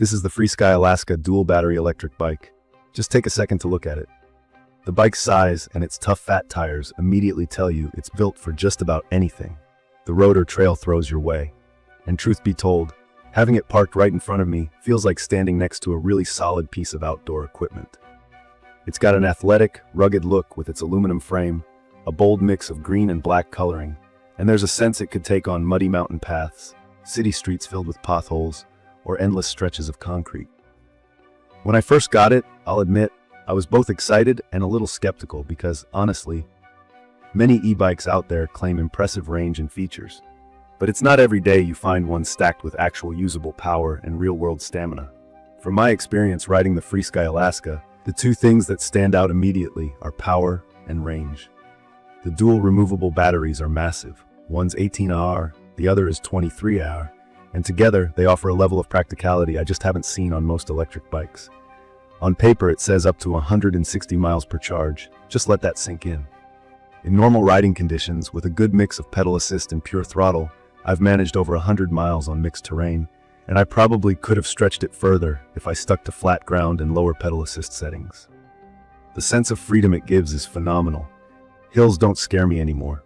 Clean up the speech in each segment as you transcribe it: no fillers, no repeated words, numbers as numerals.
This is the FREESKY Alaska dual battery electric bike. Just take a second to look at it. The bike's size and its tough fat tires immediately tell you it's built for just about anything the road or trail throws your way. And truth be told, having it parked right in front of me feels like standing next to a really solid piece of outdoor equipment. It's got an athletic, rugged look with its aluminum frame, a bold mix of green and black coloring, and there's a sense it could take on muddy mountain paths, city streets filled with potholes, or endless stretches of concrete. When I first got it, I'll admit, I was both excited and a little skeptical because, honestly, many e-bikes out there claim impressive range and features. But it's not every day you find one stacked with actual usable power and real-world stamina. From my experience riding the FREESKY Alaska, the two things that stand out immediately are power and range. The dual removable batteries are massive. One's 18Ah, the other is 23Ah. And together, they offer a level of practicality I just haven't seen on most electric bikes. On paper, it says up to 160 miles per charge. Just let that sink in. In normal riding conditions, with a good mix of pedal assist and pure throttle, I've managed over 100 miles on mixed terrain, and I probably could have stretched it further if I stuck to flat ground and lower pedal assist settings. The sense of freedom it gives is phenomenal. Hills don't scare me anymore.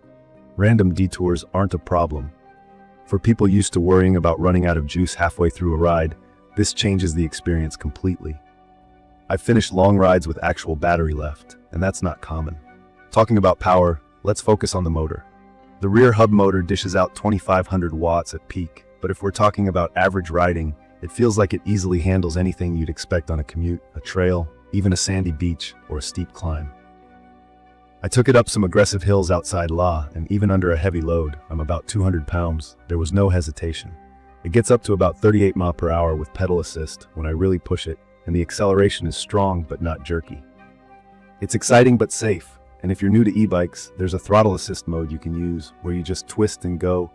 Random detours aren't a problem. For people used to worrying about running out of juice halfway through a ride, this changes the experience completely. I've finished long rides with actual battery left, and that's not common. Talking about power, let's focus on the motor. The rear hub motor dishes out 2,500 watts at peak, but if we're talking about average riding, it feels like it easily handles anything you'd expect on a commute, a trail, even a sandy beach, or a steep climb. I took it up some aggressive hills outside La, and even under a heavy load, I'm about 200 pounds, there was no hesitation. It gets up to about 38 miles per hour with pedal assist when I really push it, and the acceleration is strong but not jerky. It's exciting but safe, and if you're new to e-bikes, there's a throttle assist mode you can use where you just twist and go,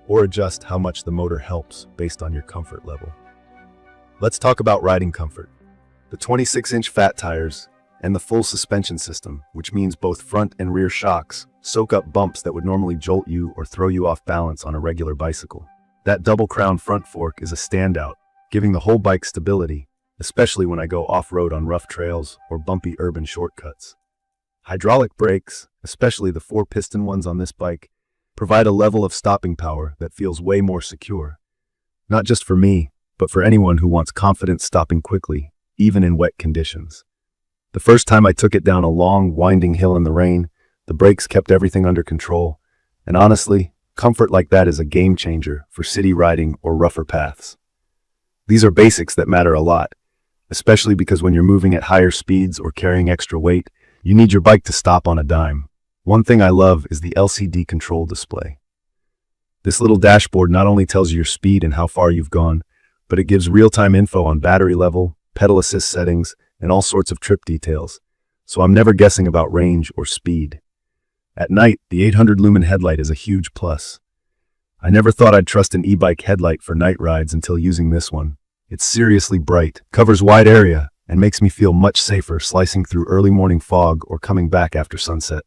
or adjust how much the motor helps based on your comfort level. Let's talk about riding comfort. The 26-inch fat tires and the full suspension system, which means both front and rear shocks, soak up bumps that would normally jolt you or throw you off balance on a regular bicycle. That double-crown front fork is a standout, giving the whole bike stability, especially when I go off-road on rough trails or bumpy urban shortcuts. Hydraulic brakes, especially the 4-piston ones on this bike, provide a level of stopping power that feels way more secure. Not just for me, but for anyone who wants confidence stopping quickly, even in wet conditions. The first time I took it down a long, winding hill in the rain, the brakes kept everything under control, and honestly, comfort like that is a game changer for city riding or rougher paths. These are basics that matter a lot, especially because when you're moving at higher speeds or carrying extra weight, you need your bike to stop on a dime. One thing I love is the LCD control display. This little dashboard not only tells you your speed and how far you've gone, but it gives real-time info on battery level, pedal assist settings, and all sorts of trip details, so I'm never guessing about range or speed. At night, the 800 lumen headlight is a huge plus. I never thought I'd trust an e-bike headlight for night rides until using this one. It's seriously bright, covers wide area, and makes me feel much safer slicing through early morning fog or coming back after sunset.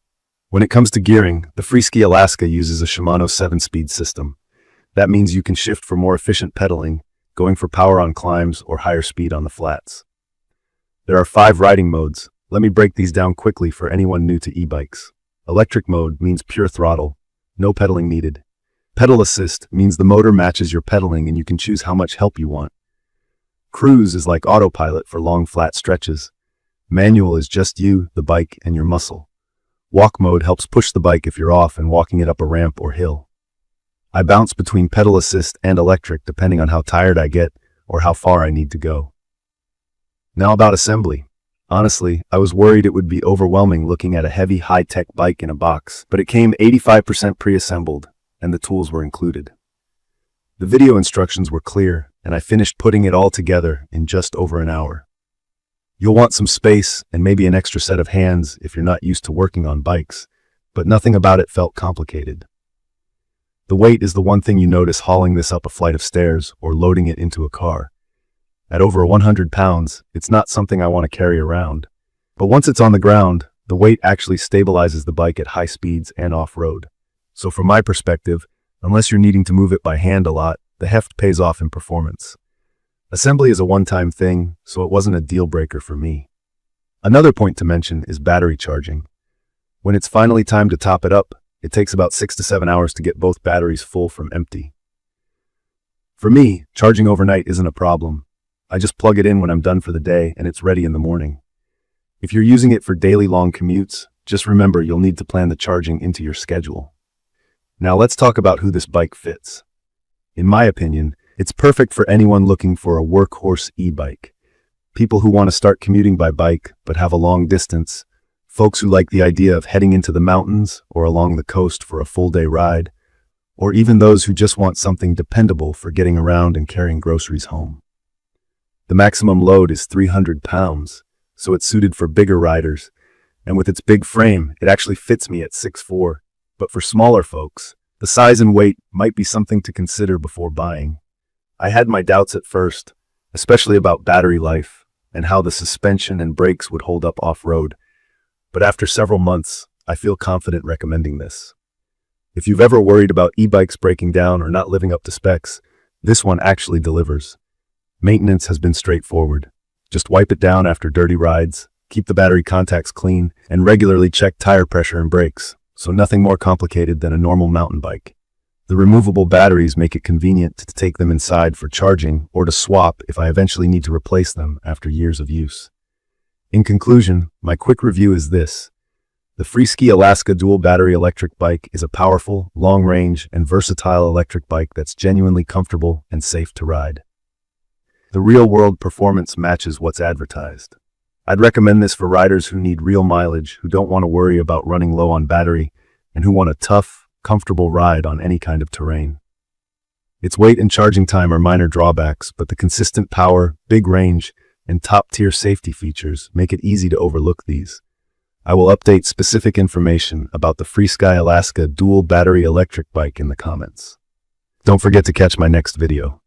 When it comes to gearing, the FREESKY Alaska uses a Shimano 7-speed system. That means you can shift for more efficient pedaling, going for power on climbs or higher speed on the flats. There are 5 riding modes. Let me break these down quickly for anyone new to e-bikes. Electric mode means pure throttle, no pedaling needed. Pedal assist means the motor matches your pedaling and you can choose how much help you want. Cruise is like autopilot for long flat stretches. Manual is just you, the bike, and your muscle. Walk mode helps push the bike if you're off and walking it up a ramp or hill. I bounce between pedal assist and electric depending on how tired I get or how far I need to go. Now about assembly. Honestly, I was worried it would be overwhelming looking at a heavy high-tech bike in a box, but it came 85% pre-assembled, and the tools were included. The video instructions were clear, and I finished putting it all together in just over an hour. You'll want some space and maybe an extra set of hands if you're not used to working on bikes, but nothing about it felt complicated. The weight is the one thing you notice hauling this up a flight of stairs or loading it into a car. At over 100 pounds, it's not something I want to carry around. But once it's on the ground, the weight actually stabilizes the bike at high speeds and off-road. So from my perspective, unless you're needing to move it by hand a lot, the heft pays off in performance. Assembly is a one-time thing, so it wasn't a deal breaker for me. Another point to mention is battery charging. When it's finally time to top it up, it takes about 6 to 7 hours to get both batteries full from empty. For me, charging overnight isn't a problem. I just plug it in when I'm done for the day and it's ready in the morning. If you're using it for daily long commutes, just remember you'll need to plan the charging into your schedule. Now let's talk about who this bike fits. In my opinion, it's perfect for anyone looking for a workhorse e-bike. People who want to start commuting by bike but have a long distance, folks who like the idea of heading into the mountains or along the coast for a full-day ride, or even those who just want something dependable for getting around and carrying groceries home. The maximum load is 300 pounds, so it's suited for bigger riders, and with its big frame, it actually fits me at 6'4", but for smaller folks, the size and weight might be something to consider before buying. I had my doubts at first, especially about battery life and how the suspension and brakes would hold up off-road, but after several months, I feel confident recommending this. If you've ever worried about e-bikes breaking down or not living up to specs, this one actually delivers. Maintenance has been straightforward. Just wipe it down after dirty rides, keep the battery contacts clean, and regularly check tire pressure and brakes, so nothing more complicated than a normal mountain bike. The removable batteries make it convenient to take them inside for charging or to swap if I eventually need to replace them after years of use. In conclusion, my quick review is this. The FREESKY Alaska dual battery electric bike is a powerful, long-range, and versatile electric bike that's genuinely comfortable and safe to ride. The real-world performance matches what's advertised. I'd recommend this for riders who need real mileage, who don't want to worry about running low on battery, and who want a tough, comfortable ride on any kind of terrain. Its weight and charging time are minor drawbacks, but the consistent power, big range, and top-tier safety features make it easy to overlook these. I will update specific information about the FREESKY Alaska dual battery electric bike in the comments. Don't forget to catch my next video.